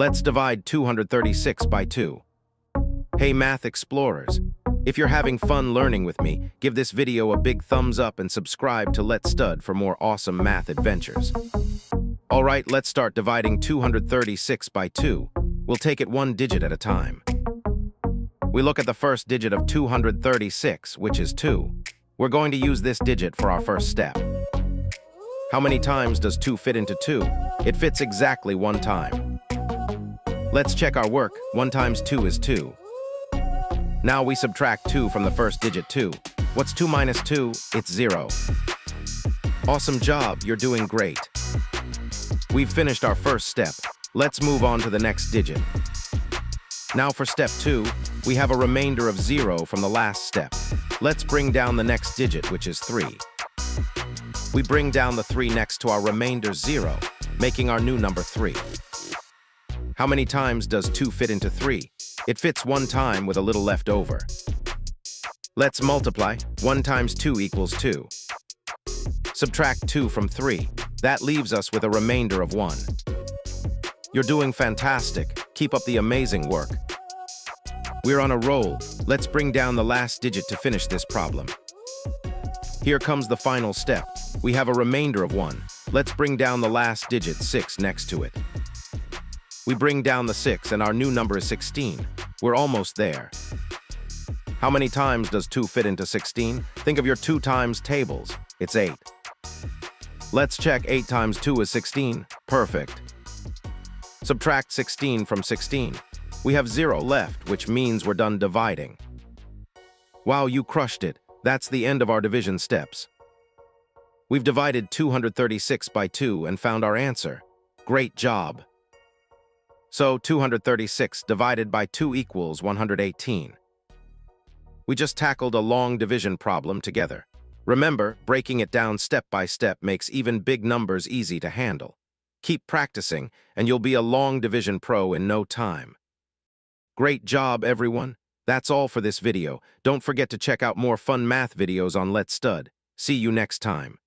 Let's divide 236 by 2. Hey Math Explorers, if you're having fun learning with me, give this video a big thumbs up and subscribe to Let's Stud for more awesome math adventures. Alright, let's start dividing 236 by 2. We'll take it one digit at a time. We look at the first digit of 236, which is 2. We're going to use this digit for our first step. How many times does 2 fit into 2? It fits exactly one time. Let's check our work. 1 times 2 is 2. Now we subtract 2 from the first digit 2. What's 2 minus 2? It's 0. Awesome job, you're doing great. We've finished our first step. Let's move on to the next digit. Now for step 2, we have a remainder of 0 from the last step. Let's bring down the next digit, which is 3. We bring down the 3 next to our remainder 0, making our new number 3. How many times does 2 fit into 3? It fits one time with a little left over. Let's multiply. 1 times 2 equals 2. Subtract 2 from 3. That leaves us with a remainder of 1. You're doing fantastic. Keep up the amazing work. We're on a roll. Let's bring down the last digit to finish this problem. Here comes the final step. We have a remainder of 1. Let's bring down the last digit, 6, next to it. We bring down the 6 and our new number is 16. We're almost there. How many times does 2 fit into 16? Think of your 2 times tables. It's 8. Let's check. 8 times 2 is 16. Perfect. Subtract 16 from 16. We have 0 left, which means we're done dividing. Wow, you crushed it. That's the end of our division steps. We've divided 236 by 2 and found our answer. Great job. So 236 divided by 2 equals 118. We just tackled a long division problem together. Remember, breaking it down step by step makes even big numbers easy to handle. Keep practicing, and you'll be a long division pro in no time. Great job, everyone. That's all for this video. Don't forget to check out more fun math videos on Let's Stud. See you next time.